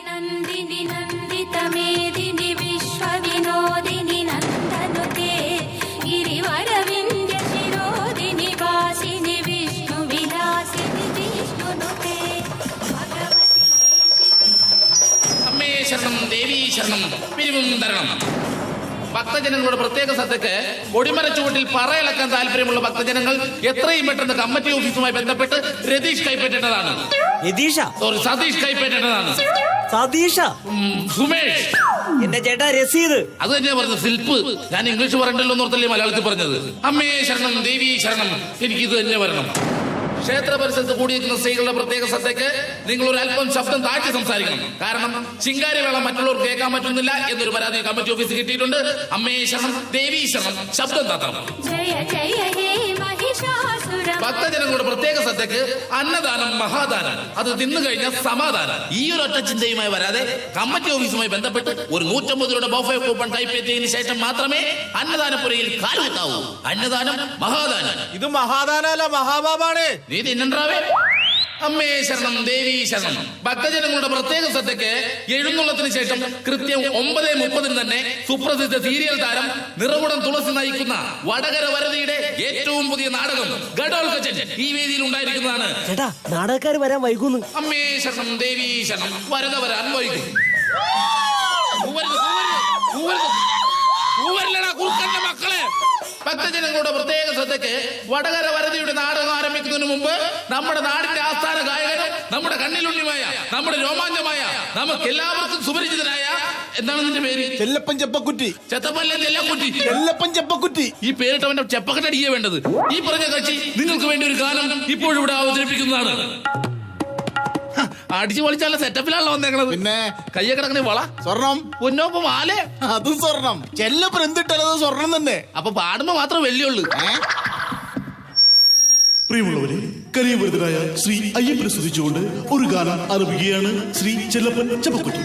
नन्दिनि नन्दितमेदिनि विश्वविनोदिनि नन्दनुते गिरिवरविन्द्यशिरोदिनि वासिनि विष्णुविलासिनि विष्णुनुते അമ്മേ ശരണം ദേവീ ശരണം പിരിവും തരണം. ഭക്തജനങ്ങളുടെ പ്രത്യേക ശ്രദ്ധയ്ക്ക് കൊടിമര ചുവട്ടിൽ പറയിളക്കാൻ താല്പര്യമുള്ള ഭക്തജനങ്ങൾ എത്രയും പെട്ടെന്ന് കമ്മിറ്റി ഓഫീസുമായി ബന്ധപ്പെട്ട് സതീഷ് കൈപ്പറ്റേണ്ടതാണ്. സുമേഷ് എന്റെ ചേട്ടാ രസീത്. അത് തന്നെയാ പറഞ്ഞത്, ശില്പ്. ഞാൻ ഇംഗ്ലീഷ് പറയണ്ടല്ലോ എന്നോർത്തല്ലേ മലയാളത്തിൽ പറഞ്ഞത്. അമ്മേ ശരണം ദേവീ ശരണം, എനിക്കിത് തന്നെ വരണം. ക്ഷേത്ര പരിസരത്ത് കൂടിയിരിക്കുന്ന സ്ത്രീകളുടെ പ്രത്യേക ശ്രദ്ധയ്ക്ക് നിങ്ങൾ ഒരു അല്പം ശബ്ദം താഴ്ത്തി സംസാരിക്കണം. കാരണം ചിങ്കാരി വേളം മറ്റുള്ളവർക്ക് കേൾക്കാൻ പറ്റുന്നില്ല എന്നൊരു പരാതി കമ്മിറ്റി ഓഫീസിൽ കിട്ടിയിട്ടുണ്ട്. അമ്മേ ശരണം ദേവീ ശരണം, ശബ്ദം താത്തണം. ഭക്തജനങ്ങളുടെ പ്രത്യേക ശ്രദ്ധയ്ക്ക് അന്നദാനം മഹാദാനം, അത് തിന്നു കഴിഞ്ഞാൽ സമാധാനം. ഈ ഒരു ഒറ്റ ചിന്തയുമായി വരാതെ കമ്മിറ്റി ഓഫീസുമായി ബന്ധപ്പെട്ട് ഒരു 150 രൂപയുടെ ബൊഫേ കൂപ്പൺ കൈപ്പറ്റിയതിനു ശേഷം മാത്രമേ അന്നദാനപ്പുരയിൽ കാലുകുത്താവൂ. അന്നദാനം മഹാദാനം. ഇത് മഹാദാനല്ല മഹാബാബാണ്. നീ തിന്നണ്ടാവേ. അമ്മേ ശരണം ദേവീ ശരണം. ഭക്തജനങ്ങളുടെ പ്രത്യേക ശ്രദ്ധയ്ക്ക് എഴുന്നള്ളത്തിന് ശേഷം കൃത്യം 9:30 തന്നെ സുപ്രസിദ്ധ സീരിയൽ താരം നിറകുടം തുളസി നയിക്കുന്ന വടകര വരതിയുടെ ഏറ്റവും പുതിയ നാടകം ഗഡോൽക്കച്ചൻ ഈ വേദിയിൽ ഉണ്ടായിരിക്കുന്നതാണ്. ചേട്ടാ നാടകക്കാർ വരാൻ വൈകുന്നു. അമ്മേ ശരണം ദേവീ ശരണം. വരത വരാൻ വൈകും. കുറുക്കന്റെ മക്കളെ, ഭക്തജനങ്ങളുടെ പ്രത്യേക ശ്രദ്ധയ്ക്ക് വടകര വരതിയുടെ നാടകം ആരംഭിക്കുന്നതിന് മുമ്പ് നമ്മുടെ നാടിന്റെ ആസ്ഥാന ഗായകനും നമ്മുടെ കണ്ണിലുണ്ണിമായ നമ്മുടെ രോമാഞ്ചമായ നമുക്ക് എല്ലാവർക്കും സുപരിചിതനായ, എന്താണ് നിന്റെ പേര്? ചെല്ലപ്പൻ ചെപ്പക്കുറ്റി. ചെത്തപ്പല്ല ചെല്ലക്കുറ്റി. ചെല്ലപ്പൻ ചെപ്പക്കുറ്റി. ഈ പേരിട്ടവന്റെ ചെപ്പക്കട്ടടിക്കുക വേണ്ടത്. ഈ പറഞ്ഞ കക്ഷി നിങ്ങൾക്ക് വേണ്ടി ഒരു ഗാനം ഇപ്പോഴും ഇവിടെ അവതരിപ്പിക്കുന്നതാണ്. അടിച്ചു പൊളിച്ചാല സെറ്റപ്പിലാണല്ലോ വന്നേക്കണത്. പിന്നെ കയ്യെ കിടക്കണേ വള സ്വർണം, പൊന്നോപ്പ് മാല, അതും സ്വർണം. ചെല്ലപ്പൻ എന്തിട്ടത് സ്വർണം തന്നെ. അപ്പൊ പാടുമ്പോ മാത്രം വെള്ളിയുള്ളു. പ്രിയമുള്ളവരെ, കലിയുഗനായ ശ്രീ അയ്യപ്പനെ സ്തുതിച്ചുകൊണ്ട് ഒരു ഗാനം ആരംഭിക്കുകയാണ്. ശ്രീ ചെല്ലപ്പൻ ചെപ്പക്കുറ്റി.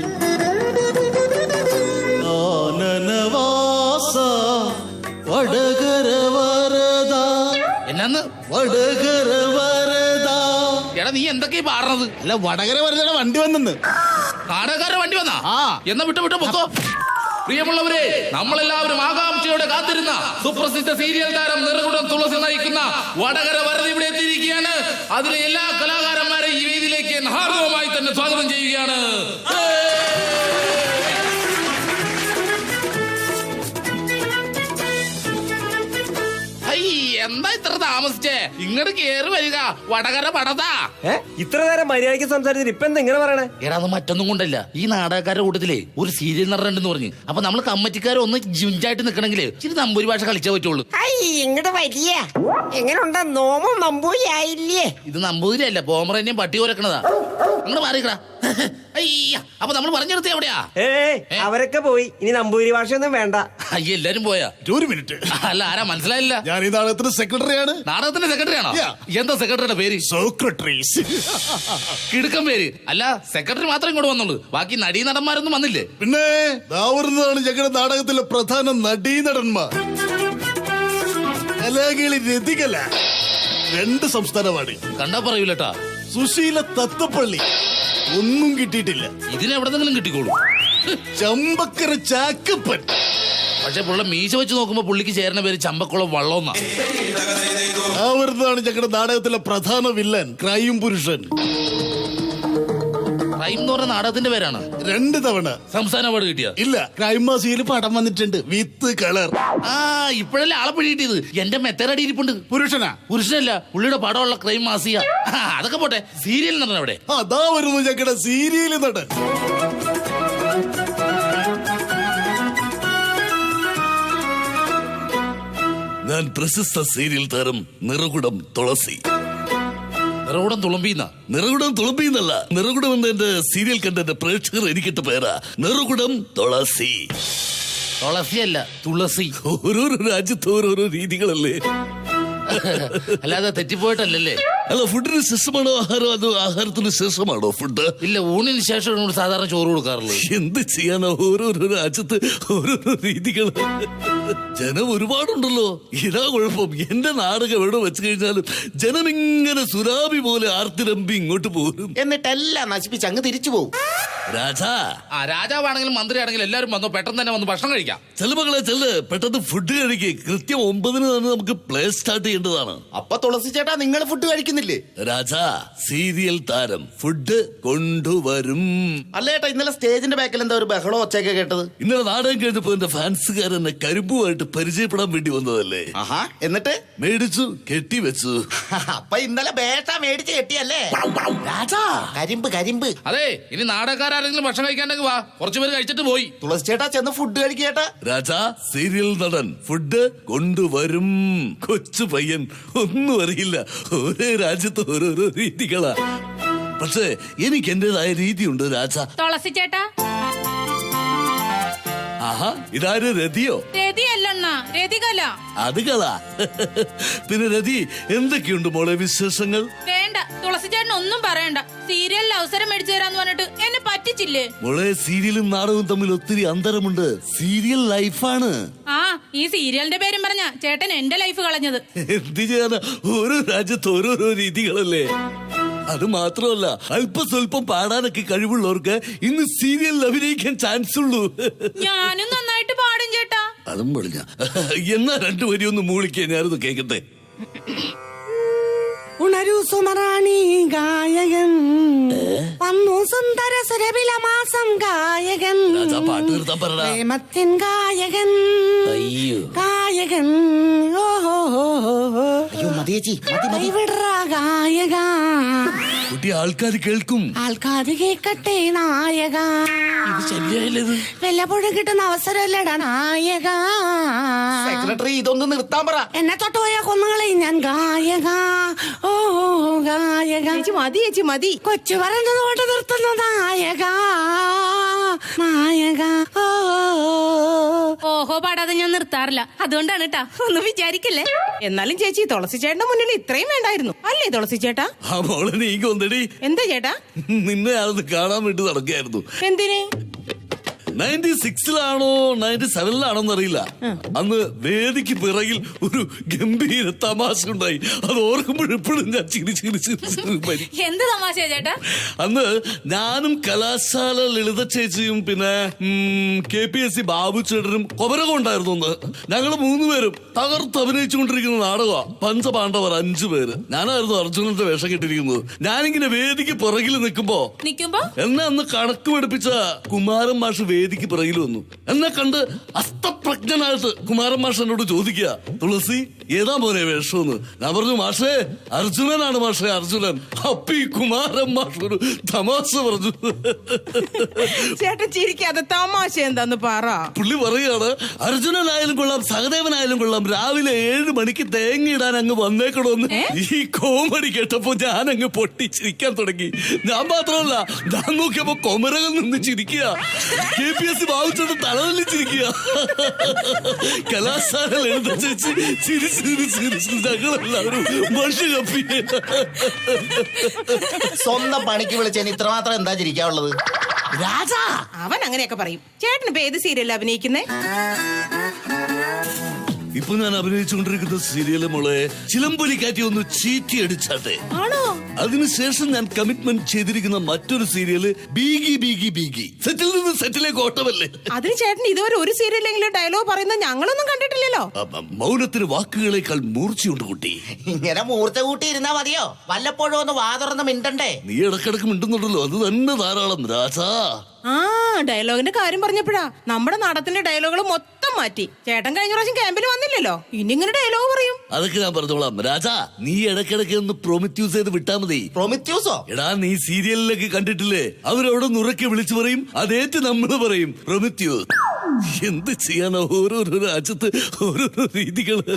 ആനനവാസ വടകര വരദ, എന്നാന്ന് വടകര വരദ. എടാ നീ എന്തൊക്കെയാ പാടുന്നത്? അല്ല, വടകര വരുന്ന വണ്ടി വന്നെന്ന്. നാടകക്കാരുടെ വണ്ടി വന്നാ? ആ. എന്നാ വിട്ടോ പൊക്കോ. പ്രിയമുള്ളവരെ, നമ്മളെല്ലാവരും ആകാംക്ഷയോടെ കാത്തിരുന്ന സുപ്രസിദ്ധ സീരിയൽ താരം നിറകുടം തുളസി നയിക്കുന്ന വടകര വരദി ഇവിടെ എത്തിയിരിക്കുകയാണ്. അതിലെ എല്ലാ കലാകാരന്മാരെയും ഈ വേദിയിലേക്ക് ഹാർദവമായി തന്നെ സ്വാഗതം ചെയ്യുകയാണ്. എന്താ ഇത്ര താമസിച്ചേ? ഇങ്ങോട്ട് കേറി വരിക, വടകര പടതാ. ഇത്ര നേരം മര്യാദയ്ക്ക് സംസാരിച്ചിട്ട് ഇപ്പൊ എന്താ ഇങ്ങനെ പറയണേ? എടാ അത് മറ്റൊന്നും കൊണ്ടല്ല, ഈ നാടകക്കാരുടെ കൂട്ടത്തിലെ ഒരു സീരിയൽ നടന്നുണ്ടെന്ന് പറഞ്ഞു. അപ്പൊ നമ്മൾ കമ്മറ്റിക്കാരെ ഒന്ന് ജിഞ്ചായിട്ട് നിക്കണെങ്കിലേ ഇച്ചിരി നമ്പൂരി ഭാഷ കളിച്ചേ പറ്റുള്ളൂ. ഇങ്ങോട്ട് വലിയ എങ്ങനെയുണ്ടാ? നോമും നമ്പൂരി ആയില്ലേ? ഇത് നമ്പൂതിരി അല്ല, പോമറേനെയും പട്ടി ഓരക്കണതാ. അങ്ങോട്ട് മാറിക്കടാ. അയ്യ, അപ്പൊ നമ്മൾ പറഞ്ഞു നിർത്തി എവിടെയാ? അവരൊക്കെ പോയി. ഇനി നമ്പൂരി ഭാഷയൊന്നും വേണ്ട. അയ്യ, എല്ലാരും പോയാ? ഒരു മിനിറ്റ്. അല്ല, ആരാ മനസ്സിലായില്ല? ഞാൻ ഈ നാടകത്തിന്റെ സെക്രട്ടറിയാണ്. നാടകത്തിന്റെ സെക്രട്ടറി ആണോ? എന്താ സെക്രട്ടറിയുടെ പേര്? സെക്രട്ടറീസ്. കിടുക്കൻ പേര്. അല്ല, സെക്രട്ടറി മാത്രം ഇങ്ങോട്ട് വന്നുള്ളൂ, ബാക്കി നടീനടന്മാരൊന്നും വന്നില്ലേ? പിന്നെ വരുന്നതാണ് ഞങ്ങളുടെ നാടകത്തിലെ പ്രധാന നടീനടന്മാർ. കലാകിളി രതികല 2 സംസ്ഥാന അവാർഡ്. കണ്ടാ പറയൂലട്ടാ. സുശീല തത്തപ്പള്ളി ഒന്നും കിട്ടിയിട്ടില്ല. ഇതിനെവിടെന്നെങ്കിലും കിട്ടിക്കോളൂ. ചമ്പക്കര ചാക്കപ്പൻ. പക്ഷെ പുള്ള മീശ വെച്ച് നോക്കുമ്പോ പുള്ളിക്ക് ചേരുന്ന പേര് ചമ്പക്കുളം വള്ളോന്നാ. വരുന്നതാണ് ഞങ്ങളുടെ നാടകത്തിലെ പ്രധാന വില്ലൻ, ക്രൈം പുരുഷൻ. ക്രൈം എന്ന് പറഞ്ഞ നാടകത്തിന്റെ പേരാണ്. 2 തവണ സംസ്ഥാന അവാർഡ് കിട്ടിയ? ഇല്ല, ക്രൈം മാസികയിൽ പടം വന്നിട്ടുണ്ട്, വിത്ത് കളർ. ഇപ്പോഴല്ലേ ആളെ പിടികിട്ടിയത്. എന്റെ മെത്തേഡ് ഇരിപ്പുണ്ട്. പുരുഷനാ? പുരുഷനല്ല, പുള്ളിയുടെ പടമുള്ള ക്രൈം മാസിക. അതൊക്കെ പോട്ടെ, സീരിയൽ നടൻ അവിടെ? അതാ വരുന്നു ഞങ്ങളുടെ സീരിയൽ നടൻ. ഞാൻ പ്രശസ്ത സീരിയൽ താരം നിറകുടം തുളസി. നിറകുടം തുളുമ്പീന്ന? നിറകുടം തുളുമ്പീന്നല്ല, നിറകുടം എന്ന എന്റെ സീരിയൽ കണ്ട എന്റെ പ്രേക്ഷകർ എനിക്കിട്ട പേരാ നിറകുടം തുളസി. തുളസിയല്ല, തുളസി. ഓരോരോ രാജ്യത്ത് ഓരോരോ രീതികളല്ലേ. അല്ലാതെ തെറ്റിപ്പോയിട്ടല്ലേ? അല്ല, ഫുഡിന് ശേഷമാണോ ആഹാരം, അതോ ആഹാരത്തിന് ശേഷമാണോ ഫുഡ്? ഇല്ല, ഊണിന് ശേഷം സാധാരണ ചോറ് കൊടുക്കാറുള്ളൂ. എന്ത് ചെയ്യാനോ, ഓരോരോ രാജ്യത്ത് ഓരോരോ രീതികൾ. ജനം ഒരുപാടുണ്ടല്ലോ, ഇതാ കുഴപ്പം. എന്റെ നാടകം എവിടെ വെച്ച് കഴിഞ്ഞാലും ജനം ഇങ്ങനെ സുനാമി പോലെ ആർത്തിരമ്പി ഇങ്ങോട്ട് പോരും. എന്നിട്ടെല്ലാം നശിപ്പിച്ച് അങ്ങ് തിരിച്ചു പോകും. രാജാ ആ രാജാവാണെങ്കിലും മന്ത്രിയാണെങ്കിലും എല്ലാവരും വന്നോ, പെട്ടെന്ന് തന്നെ വന്ന് ഭക്ഷണം കഴിക്കാം. ചെലമകളെ ചെല്ല്, പെട്ടെന്ന് ഫുഡ് കഴിക്കേ. കൃത്യം 9 തന്നെ നമുക്ക് പ്ലേ സ്റ്റാർട്ട് ചെയ്യേണ്ടതാണ്. അപ്പൊ തുളസി ചേട്ടാ നിങ്ങൾ ഫുഡ് കഴിക്കുന്നില്ലേ? രാജാ, സീരിയൽ താരം ഫുഡ് കൊണ്ടുവരും. അല്ല ചേട്ടാ, ഇന്നലെ സ്റ്റേജിന്റെ ബാക്കിൽ എന്താ ഒരു ബഹളോ ഒച്ചയൊക്കെ കേട്ടത്? ഇന്നലെ നാടകം കഴിഞ്ഞപ്പോ എന്റെ ഫാൻസുകാരെന്നെ കരിമ്പുമായിട്ട് പരിചയപ്പെടാൻ വേണ്ടി വന്നതല്ലേ. ആഹാ, എന്നിട്ട് മേടിച്ചു, കെട്ടിവെച്ചു. അപ്പൊ ഇന്നലെ ബേട്ട മേടിച്ച് കെട്ടിയല്ലേ രാജാ? കരിമ്പ് കരിമ്പ്. അതെ, ഇനി നാടകക്കാരെങ്കിലും ഭക്ഷണം കഴിക്കാണ്ടെങ്കിൽ വാ, കുറച്ചുപേര് കഴിച്ചിട്ട് പോയി. തുളസി ചേട്ടാ ചെന്ന് ഫുഡ് കഴിക്കേട്ടാ. രാജാ, സീരിയൽ നടൻ ഫുഡ് കൊണ്ടുവരും. കൊച്ചു പയ്യൻ, ഒന്നും അറിയില്ല. ഓരോ രാജ്യത്ത് ഓരോരോ രീതികളാ. പക്ഷേ എനിക്ക് എന്റേതായ രീതിയുണ്ട് രാജാ. തുളസി ചേട്ടാ. ആഹാ, ഇതാര് രതിയോ? രതിയല്ലണ്ണ, രതികല. അത് കളാ. പിന്നെ രതി, എന്തൊക്കെയുണ്ട് മോളെ വിശേഷങ്ങൾ? വേണ്ട, തുളസി ചേട്ടൻ ഒന്നും പറയണ്ട. സീരിയലിൽ അവസരം മേടിച്ചു തരാന്ന് പറഞ്ഞിട്ട് എന്നെ പറ്റിച്ചില്ലേ? മോളെ, സീരിയലും നാടകവും തമ്മിൽ ഒത്തിരി അന്തരമുണ്ട്. സീരിയൽ ലൈഫാണ്. ആ, ഈ സീരിയലിന്റെ പേരും പറഞ്ഞ ചേട്ടൻ എന്റെ ലൈഫ് കളഞ്ഞത്. എന്ത് ചെയ്യാനാ, ഓരോ രാജ്യത്ത് ഓരോരോ രീതികളല്ലേ. അത് മാത്രമല്ല, അല്പസ്വല്പം പാടാനൊക്കെ കഴിവുള്ളവർക്ക് ഇന്ന് സീരിയലിൽ അഭിനയിക്കാൻ ചാൻസ് ഉള്ളൂ. ഞാനും നന്നായിട്ട് പാടും ചേട്ടാ. അതും പറഞ്ഞ എന്നാ 2 വരി ഒന്ന് മൂളിക്കേ, ഞാനൊന്ന് കേക്കട്ടെ. ഉണരൂ സുമറാണി ഗായകൻ വന്നു സുന്ദര സുരഭിലമാസം ഗായകൻ രാജാ, പാട്ട് നിർത്താൻ പറടാ. പ്രേമത്തിൻ ഗായകൻ അയ്യോ, ഗായകൻ ഓഹോ അയ്യോ മതി ചേച്ചി, വിടറ ഗായക. കുട്ടി, ആൾക്കാർ കേൾക്കും. ആൾക്കാർ കേക്കട്ടെ നായക. ശല്യായില്ലത്. വല്ലപ്പോഴും കിട്ടുന്ന അവസരമല്ലടാ നായക. സെക്രട്ടറി ഇതൊന്ന് നിർത്താൻ പറ. എന്നെ തൊട്ടുപോയ കൊന്നുകളെ ഞാൻ ഗായക. ഓ ഗായക. മതി ചേച്ചി മതി. കൊച്ചു പറയുന്നത് കൊണ്ട് നിർത്തുന്ന നായക നായക. ഓഹോ പാടാതെ ഞാൻ നിർത്താറില്ല, അതുകൊണ്ടാണ് കേട്ടാ. ഒന്നും വിചാരിക്കല്ലേ. എന്നാലും ചേച്ചി തുളസി ചേട്ടന്റെ മുന്നിൽ ഇത്രയും വേണ്ടായിരുന്നു അല്ലേ തുളസി ചേട്ടാ? ആ മോളെ, നീ കൊന്നടി. എന്താ ചേട്ടാ? നിന്നെ ആളത് കാണാൻ വേണ്ടി നടക്കായിരുന്നു. എന്തിന്? 96-ലാണോ 97-ലാണോ എന്നറിയില്ല. അന്ന് വേദിക്ക് പിറകിൽ ഒരു ഗംഭീര തമാശ ഉണ്ടായി. അത് ഓർക്കുമ്പോഴെപ്പോഴും ഞാൻ ചിരി. എന്ത് തമാശ ചേട്ടാ? അന്ന് ഞാനും കലാശാല ലളിത ചേച്ചിയും പിന്നെ KPSC ബാബു ചേട്ടനും കൊമരകം ഉണ്ടായിരുന്നു. ഒന്ന് ഞങ്ങള് 3 പേരും തകർത്ത് അഭിനയിച്ചുകൊണ്ടിരിക്കുന്ന നാടകമാ. പഞ്ചപാണ്ഡവർ 5 പേര്. ഞാനായിരുന്നു അർജുനന്റെ വേഷം കെട്ടിരിക്കുന്നത്. ഞാനിങ്ങനെ വേദിക്ക് പിറകിൽ നിൽക്കുമ്പോ എന്നെ അന്ന് കണക്ക് പഠിപ്പിച്ച കുമാരൻ മാഷ് വേദിക്ക് പിറകിൽ വന്നു. എന്നെ കണ്ട് അസ്തപ്രജ്ഞനായിട്ട് കുമാരൻ മാഷ് എന്നോട് ചോദിക്കുക, തുളസി ഏതാ മോനെ വേഷമെന്ന്. ഞാൻ പറഞ്ഞു, മാഷേ അർജുനനാണ് മാഷേ, അർജുനൻ. അപ്പൊ ഈ കുമാരൻ മാഷ് ഒരു തമാശ പറഞ്ഞു. ചേട്ടൻ ചിരിക്കാതെ തമാശ എന്താന്ന് പറ. പുള്ളി പറയാണ്, അർജുനനായാലും കൊള്ളാം, സഹദേവനായാലും കൊള്ളാം, രാവിലെ 7 മണിക്ക് തേങ്ങ ഇടാൻ അങ്ങ് വന്നേക്കണോന്ന്. ഈ കോമഡി കേട്ടപ്പോ ഞാൻ അങ്ങ് പൊട്ടിച്ചിരിക്കാൻ തുടങ്ങി. ഞാൻ മാത്രമല്ല, ഞാൻ നോക്കിയപ്പോ കൊമരകം നിന്ന് ചിരിക്കുക. KPSC ബാബുച്ചോട്ട് തലവല്ലിച്ചിരിക്കുക. കലാശാല ലളിത ചേച്ചി ചിരിച്ച് ഞങ്ങളെല്ലാവരും മഷി കപ്പി. സ്വന്തം പണിക്ക് വിളിച്ചതിന് ഇത്രമാത്രം എന്താ ചിരിക്കാനുള്ളത്? രാജാ, അവൻ അങ്ങനെയൊക്കെ പറയും. ചേട്ടൻ ഇപ്പൊ ഏത് സീരിയലിൽ അഭിനയിക്കുന്നേ? ഇപ്പൊ ഞാൻ അഭിനയിച്ചുകൊണ്ടിരിക്കുന്ന സീരിയല് മോളെ ചിലമ്പൊലിക്കാറ്റി ഒന്ന് ചീറ്റി അടിച്ചാട്ടെ. ആണോ? അതിനുശേഷം ഞാൻ കമ്മിറ്റ്മെന്റ് ചെയ്തിരിക്കുന്ന മറ്റൊരു സീരിയല് ബീഗി ബീഗി ബീഗി. സെറ്റിൽ നിന്ന് സെറ്റിലേക്ക് ഓട്ടമല്ലേ. അതിന് ചേട്ടൻ ഇതുവരെ ഒരു സീരിയലെങ്കിലും ഡയലോഗ് പറയുന്നത് ഞങ്ങളൊന്നും കണ്ടിട്ടില്ലല്ലോ. മൗനത്തിന് വാക്കുകളേക്കാൾ മൂർച്ചയുണ്ട് കുട്ടി. ഇങ്ങനെ മൂർച്ച കൂട്ടി ഇരുന്നാ മതിയോ? വല്ലപ്പോഴും ഒന്ന് വാ തുറന്ന് മിണ്ടണ്ടേ? നീ ഇടക്കിടക്ക് മിണ്ടുന്നുണ്ടല്ലോ, അത് തന്നെ ധാരാളം രാജാ. ആ, ഡയലോഗിന്റെ കാര്യം പറഞ്ഞപ്പോഴാ നമ്മുടെ നാടകത്തിന്റെ ഡയലോഗുകൾ മൊത്തം മാറ്റി. ചേട്ടൻ കഴിഞ്ഞ പ്രാവശ്യം ക്യാമ്പിൽ വന്നില്ലല്ലോ, ഇനി ഇങ്ങനെ ഡയലോഗ് പറയും. അതൊക്കെ ഞാൻ പറഞ്ഞോളാം രാജാ. നീ ഇടക്കിടക്ക് ഒന്ന് പ്രൊമിറ്റ്യൂസ് ചെയ്ത് വിട്ടാ മതി. പ്രൊമിറ്റ്യൂസോ? എടാ, നീ സീരിയലിലൊക്കെ കണ്ടിട്ടില്ലേ, അവരവിടെ നുറക്കി വിളിച്ചു പറയും, അതേറ്റ് നമ്മള് പറയും പ്രൊമിറ്റ്യൂസ്. എന്ത് ചെയ്യാനോ, ഓരോരോ രാജ്യത്ത് ഓരോരോ രീതികള്.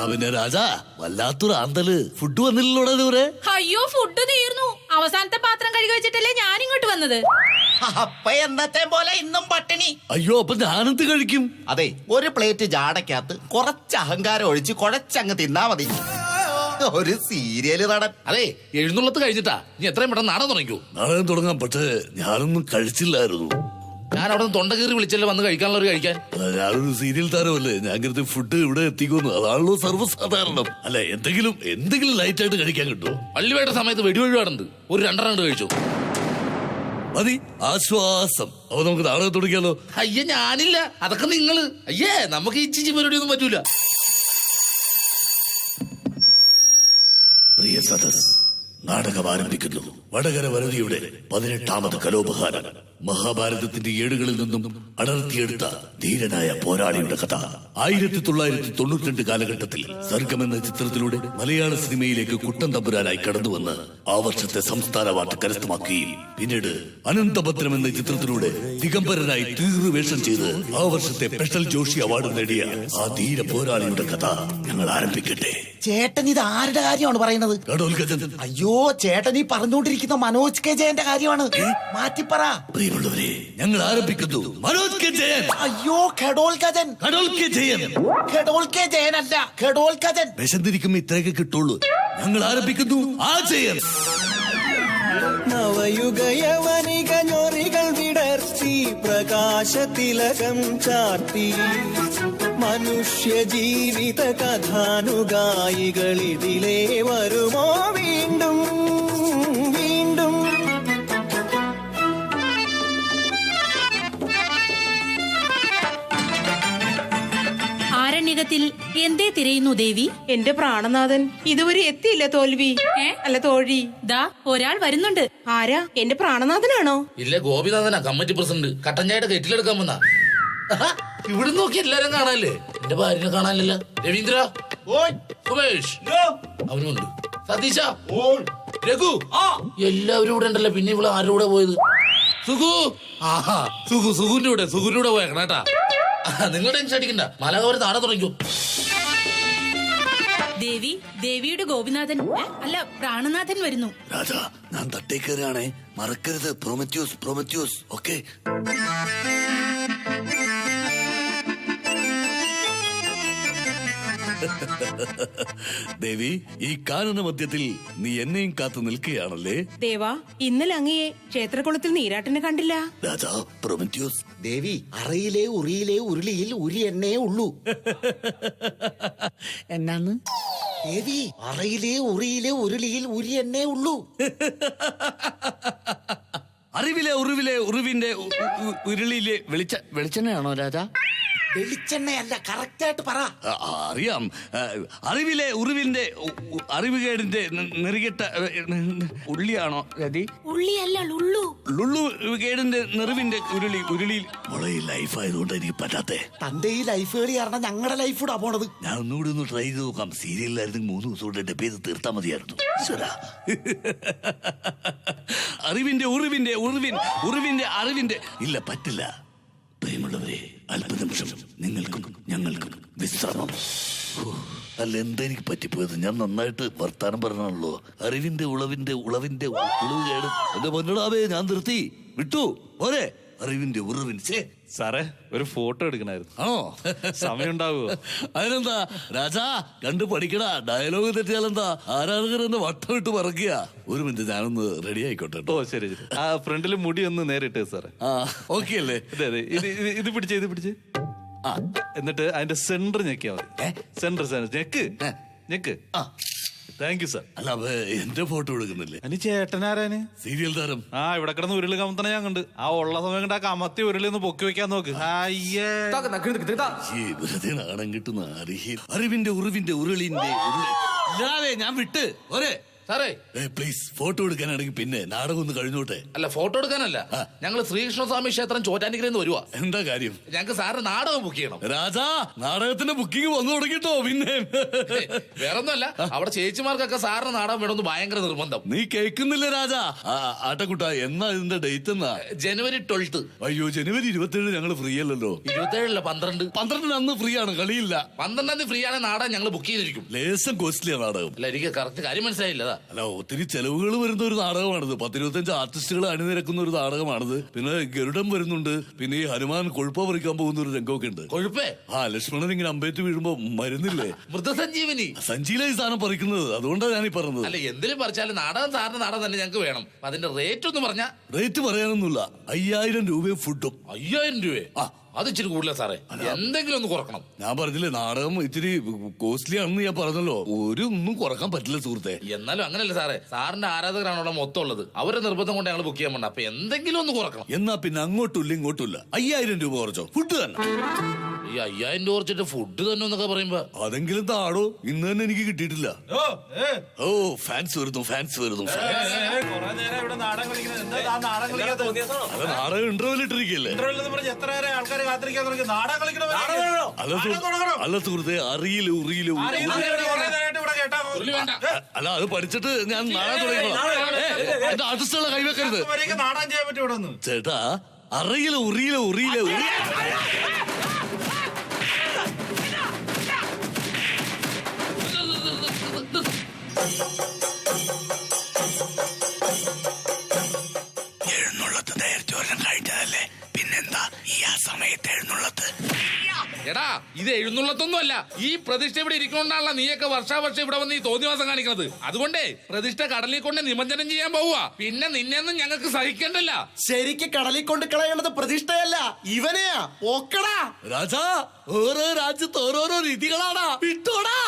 അവന്റെ രാജാ, വല്ലാത്തൊരു ആന്തല്. ഫുഡ് വന്നില്ലല്ലോടാ ഇതുവരെ? അയ്യോ, ഫുഡ് തീർന്നു. അവസാനത്തെ പാത്രം കഴുകി വെച്ചിട്ടല്ലേ ഞാൻ ഇങ്ങോട്ട് വന്നത്. അപ്പൊ എന്നത്തെ പോലെ ഇന്നും പട്ടിണി. അയ്യോ, അപ്പൊ ഞാനെന്ത് കഴിക്കും? അതെ, ഒരു പ്ലേറ്റ് ജാടക്കകത്ത് കുറച്ച് അഹങ്കാരം ഒഴിച്ച് കുഴച്ചങ്ങ് തിന്നാ മതി. ഒരു സീരിയല് നടൻ. അതെ, എഴുന്നള്ളത്ത് കഴിഞ്ഞിട്ടാ നീ എത്രയും പെട്ടെന്ന് നാടകം തുടങ്ങിക്കൂ. നാളെ തുടങ്ങാം. പക്ഷേ ഞാനൊന്നും കഴിച്ചില്ലായിരുന്നു. ഞാൻ അവിടെ തൊണ്ട കീറി വിളിച്ചല്ലേ വന്ന് കഴിക്കാനുള്ളവർ കഴിക്കാൻ. ഞാനൊരു സീരിയൽ താരമല്ലേ, ഞാൻ കരുതി ഫുഡ് ഇവിടെ എത്തിക്കുന്നു. അതാണല്ലോ സർവ്വസാധാരണം. അല്ല, എന്തെങ്കിലും ലൈറ്റ് ആയിട്ട് കഴിക്കാൻ കിട്ടുമോ? പള്ളിവേട്ട സമയത്ത് വെടിവഴിപാടുണ്ട്, ഒരു 2 കഴിച്ചു. മതി ആശ്വാസം. അപ്പൊ നമുക്ക് നാടകം തുടങ്ങിയാലോ? അയ്യേ ഞാനില്ല, അതൊക്കെ നിങ്ങള്. അയ്യേ നമുക്ക് ഈ ചിച്ചി പരിപാടി ഒന്നും പറ്റൂല. പ്രിയ സദസ്, നാടകം ആരംഭിക്കുന്നു. വടകര വരതിയുടെ 18ാമത് കലോപഹാരം. മഹാഭാരതത്തിന്റെ ഏടുകളിൽ നിന്നും അടർത്തിയെടുത്ത ധീരനായ പോരാളിയുടെ കഥ. 1992 കാലഘട്ടത്തിൽ സർഗം എന്ന ചിത്രത്തിലൂടെ മലയാള സിനിമയിലേക്ക് കുട്ടൻ തമ്പുരാനായി കടന്നുവന്ന് ആ വർഷത്തെ സംസ്ഥാന അവാർഡ് കരസ്ഥമാക്കുകയും പിന്നീട് അനന്തഭദ്രം എന്ന ചിത്രത്തിലൂടെ ദിഗംബരനായി വേഷം ചെയ്ത് ആ വർഷത്തെ സ്പെഷ്യൽ ജോഷി അവാർഡ് നേടിയ ആ ധീര പോരാളിയുടെ കഥ ഞങ്ങൾ ആരംഭിക്കട്ടെ. ചേട്ടൻ ഇത് ആരുടെ കാര്യമാണ് പറയുന്നത്? ഘടോൽകജൻ. അയ്യോ ചേട്ടൻ ഈ പറഞ്ഞുകൊണ്ടിരിക്കുന്ന മനോജ് കെ ജയന്റെ കാര്യമാണ്. മാറ്റിപ്പറ. പ്രിയമുള്ളവരെ, ഞങ്ങൾ ആരംഭിക്കുന്നു. മനോജ് കെ ജയൻ. അയ്യോ ഘടോൽകജൻ. ഘടോൽ കെ ജയൻ. ഘടോൽ കെ ജയനല്ല, ഘടോൽകജൻ. വിശന്നിരിക്കും ഇത്രയൊക്കെ കിട്ടുള്ളൂ. ഞങ്ങൾ ആരംഭിക്കുന്നു. ആ ജയൻ. നവയുഗയവനിക ഞൊറികൾ വിടർത്തി പ്രകാശതിലകം ചാർത്തി മനുഷ്യ ജീവിത കഥാനുഗായികളിതിലേ വരുമോ വീണ്ടും വീണ്ടും. ആരണ്യകത്തിൽ എന്തേ തിരയുന്നു ദേവി? എന്റെ പ്രാണനാഥൻ ഇതുവരെ എത്തിയില്ല തോൽവി. അല്ല തോഴി. ദാ ഒരാൾ വരുന്നുണ്ട്. ആരാ? എന്റെ പ്രാണനാഥനാണോ? ഇല്ല, ഗോപിനാഥനാ, കമ്മിറ്റി പ്രസിഡന്റ്. കട്ടഞ്ചായിട്ട് കെറ്റിലെടുക്കാൻ വന്നാ. ഇവിടെ നോക്കി എല്ലാരും കാണാല്ലേ? എന്റെ ഭാര്യനെ കാണാനില്ല. രവീന്ദ്ര, സുമേഷ് അവനുണ്ട്. സതീശ, രഘു, എല്ലാവരും ഇവിടെ ഉണ്ടല്ലോ. പിന്നെ ഇവിടെ ആരുടെ കൂടെ പോയത്? സുഖു. ആഹാ, സുഖുവിന്റെ കൂടെ പോയേക്കണം കേട്ടാ. നിങ്ങൾ ടെൻഷൻ അടിക്കണ്ട, മലകവര് താഴെ തുടങ്ങിക്കോ. ദേവിയുടെ ഗോപിനാഥൻ അല്ല പ്രാണനാഥൻ വരുന്നു. രാജാ, ഞാൻ തട്ടേക്കറിയാണേ, മറക്കരുത്. പ്രൊമത്യൂസ്. ഓക്കെ. ദേവി, ഈ കാനന മധ്യത്തിൽ നീ എന്നെയും കാത്തു നിൽക്കുകയാണല്ലേ? ദേവാ, ഇന്നലെ അങ്ങയെ ക്ഷേത്രകുളത്തിൽ നീരാട്ടിനെ കണ്ടില്ല. രാജാ, പ്രൊമത്യൂസ്. ദേവി, അറയിലെ ഉറിയിലെ ഉരുളിയിൽ ഉരി എണ്ണേ ഉള്ളൂ. എന്നാന്ന്? ദേവി, അറയിലെ ഉറിയിലെ ഉരുളിയിൽ ഉരി എണ്ണേ ഉള്ളൂ. അറിവിലെ ഉറിവിന്റെ ഉരുളിയിലെ വെളിച്ചെണ്ണയാണോ രാജാ? വെളിച്ചെണ്ണയല്ല, കറക്റ്റായിട്ട് പറ. അറിയാം. അറിവിലെ ഉറിവിന്റെ അറിവുകേടിന്റെ നെറികെട്ട ഉള്ളിയാണോ രതി? ഉള്ളിയല്ല ലുള്ളു. ലുള്ളു കേടിന്റെ നെറിവിന്റെ ഉരുളിയിൽ. മോളെ, ഈ ലൈഫ് ആയതുകൊണ്ട് എനിക്ക് പറ്റാത്തേ. തന്റെ ഈ ലൈഫ് കളി കാരണം ഞങ്ങളുടെ ലൈഫ് ഇടാ പോണത്. ഞാൻ ഒന്നുകൂടി ഒന്ന് ട്രൈ ചെയ്ത് നോക്കാം. സീരിയലിലായിരുന്നെങ്കിൽ 3 ദിവസം കൊണ്ട് എന്റെ പേര് തീർത്താ മതിയായിരുന്നു. അറിവിന്റെ അറിവിന്റെ ഇല്ല, പറ്റില്ല. പ്രിയമുള്ളവരെ, അല്പനിമിഷം നിങ്ങൾക്കും ഞങ്ങൾക്കും വിശ്രമം. അല്ല, എന്താ എനിക്ക് പറ്റിപ്പോയത്? ഞാൻ നന്നായിട്ട് വർത്താനം പറഞ്ഞാണല്ലോ. അറിവിന്റെ ഉളവിന്റെ ഉളവ് കേട്. എന്റെ പൊന്നടാവേ, ഞാൻ നിർത്തി വിട്ടു. പോരെ, അറിവിന്റെ ഉറവിൻ. സാറേ, ഒരു ഫോട്ടോ എടുക്കണായിരുന്നു. ആണോ? സമയം ഉണ്ടാവുമോ? അതിനെന്താ രാജാ, കണ്ടു പഠിക്കടാ. ഡയലോഗ് തെറ്റിയാലെന്താ? ആരാധകർ എന്നെ വട്ടം ഇട്ട് പറക്കുക. ഒരു മിനിറ്റ്, ഞാനൊന്ന് റെഡി ആയിക്കോട്ടെ. ഓ ശരി. ആ ഫ്രണ്ടില് മുടി ഒന്ന് നേരിട്ട് സാറേ. ആ, ഓക്കെ അല്ലേ? അതെ, ഇത് പിടിച്ച്. ആ, എന്നിട്ട് അതിന്റെ സെന്റർ ഞെക്കിയാ മതി. സെന്റർ ഞെക്ക്. Thank you sir. അല്ല, എന്റെ ഫോട്ടോ എടുക്കുന്നില്ലേ? അനി ചേട്ടനാരാന്? സീരിയൽ താരം. ആ, ഇവിടെ കിടന്ന് ഉരുള് കമത്തണ ഞാൻ കണ്ട്. ആ ഉള്ള സമയം കണ്ട് ആ കമത്തി ഉരുളി ഒന്ന് പൊക്കി വെക്കാൻ നോക്ക്. അയ്യേ, വെറുതെ നാണം കിട്ടുന്ന അറിവിന്റെ ഉരുളിന്റെ ഇല്ലാതെ ഞാൻ വിട്ട്. ഒരേ സാറേ, പ്ലീസ്, ഫോട്ടോ എടുക്കാനാണെങ്കിൽ പിന്നെ നാടകം ഒന്ന് കഴിഞ്ഞോട്ടെ. അല്ല, ഫോട്ടോ എടുക്കാനല്ല. ഞങ്ങള് ശ്രീകൃഷ്ണസ്വാമി ക്ഷേത്രം ചോറ്റാനിക്കരയിൽ നിന്ന് വരുവാ. എന്താ കാര്യം? ഞങ്ങക്ക് സാറിന് നാടകം ബുക്ക് ചെയ്യണം. രാജാ, നാടകത്തിന്റെ ബുക്കിംഗ് വന്നു തുടങ്ങിട്ടോ. പിന്നെ വേറൊന്നുമല്ല, അവിടെ ചേച്ചിമാർക്കൊക്കെ സാറിന് നാടകം വേണമെന്ന് ഭയങ്കര നിർബന്ധം. നീ കേൾക്കുന്നില്ല രാജാ? ആട്ടക്കുട്ട, എന്നാ ഇതിന്റെ ഡേറ്റ് എന്നാ? ജനുവരി 12. അയ്യോ, ജനുവരി 27 ഞങ്ങള് ഫ്രീ അല്ലല്ലോ. 27 12 അന്ന് ഫ്രീ ആണ്, കളിയില്ല. 12 ഫ്രീ ആണ്. നാടകം ഞങ്ങൾ ബുക്ക് ചെയ്തിരിക്കും. ലേശം കോസ്റ്റ്ലിയാ നാടകം. അല്ല, എനിക്ക് കറക്റ്റ് കാര്യം മനസ്സിലായില്ല. അല്ല, ഒത്തിരി ചെലവുകൾ വരുന്ന ഒരു നാടകമാണിത്. 10-25 ആർട്ടിസ്റ്റുകൾ അണിനിരക്കുന്ന ഒരു നാടകമാണിത്. പിന്നെ ഗരുഡൻ വരുന്നുണ്ട്. പിന്നെ ഈ ഹനുമാൻ കൊഴുപ്പ പറിക്കാൻ പോകുന്ന ഒരു രംഗമൊക്കെ ഉണ്ട്. കൊഴുപ്പേ? ആ, ലക്ഷ്മണൻ ഇങ്ങനെ അമ്പേറ്റ് വീഴുമ്പോ മരുന്നില്ലേ, മൃതസഞ്ജീവനി, സഞ്ചിയിലെ ഈ സാധനം പറിക്കുന്നത്. അതുകൊണ്ടാണ് ഞാൻ ഈ പറഞ്ഞത്. അല്ല, എന്തിനും പറിച്ചാലും നാടകം സാറിന് നാടകം തന്നെ ഞങ്ങൾക്ക് വേണം. അതിന്റെ റേറ്റ് ഒന്ന് പറഞ്ഞാ? റേറ്റ് പറയാനൊന്നുമില്ല. 5000 രൂപയും ഫുഡും. 5000 രൂപ? അത് ഇച്ചിരി കൂടുതല സാറേ, എന്തെങ്കിലും ഒന്ന് കുറക്കണം. ഞാൻ പറഞ്ഞില്ലേ നാടകം ഇത്തിരി കോസ്റ്റ്ലി ആണെന്ന് ഞാൻ പറഞ്ഞല്ലോ. ഒന്നും കുറക്കാൻ പറ്റില്ല സുഹൃത്തെ. എന്നാലും അങ്ങനെയല്ല സാറേ, സാറിന്റെ ആരാധകരാണ് അവിടെ മൊത്തം ഉള്ളത്. അവരെ നിർബന്ധം കൊണ്ട് ഞങ്ങൾ ബുക്ക് ചെയ്യാൻ വേണ്ട. അപ്പൊ എന്തെങ്കിലും ഒന്ന് കുറക്കണം. എന്നാ പിന്നെ അങ്ങോട്ടുമില്ല ഇങ്ങോട്ടുമില്ല 5000 രൂപ കുറച്ചോ. ഫുഡ് തന്നെ ഈ 5000 രൂപ കുറച്ചിട്ട് ഫുഡ് തന്നെ എന്നൊക്കെ പറയുമ്പോ അതെങ്കിലും താടോ. ഇന്ന് തന്നെ എനിക്ക് കിട്ടിയിട്ടില്ല. ഓ ഫാൻസ് വരുന്നു, ഫാൻസ് വരുന്നു. അത് നാടകം ഇന്റർവെൽ ഇട്ടിരിക്കല്ലേ. അല്ല സുഹൃത്തെ, അറിയില്ല ഉറിയില്ല. അല്ല അത് പഠിച്ചിട്ട് ഞാൻ നാടകം തുടങ്ങിക്കോളാം. എന്റെ ആർട്ടിസ്റ്റുകളെ കൈവെക്കരുത് ചേട്ടാ. അറിയില്ല ഉറിയില്ല ഉറിയില്ല ഉറിയില്ല. എഴുന്നള്ളത്ത് നേരത്തെ ഒരെണ്ണം കഴിച്ചതല്ലേ, പിന്നെന്താ ഈ ആ സമയത്ത് എഴുന്നള്ളത്ത്? എടാ ഇത് എഴുന്നള്ളത്തൊന്നും അല്ല. ഈ പ്രതിഷ്ഠ ഇവിടെ ഇരിക്കൊണ്ടാണല്ലോ നീയൊക്കെ വർഷാവർഷം ഇവിടെ വന്ന് ഈ തോന്നിവാസം കാണിക്കുന്നത്. അതുകൊണ്ടേ പ്രതിഷ്ഠ കടലിൽ കൊണ്ട് നിമഞ്ജനം ചെയ്യാൻ പോവുക. പിന്നെ നിന്നെയൊന്നും ഞങ്ങൾക്ക് സഹിക്കണ്ടല്ല. ശരിക്ക് കടലിൽ കൊണ്ട് കളയണത് പ്രതിഷ്ഠയല്ല, ഇവനെയാ. ഓക്കടാ രാജാ, ഓരോ രാജ്യത്ത് ഓരോരോ രീതികളാടാ. വിട്ടോടാ.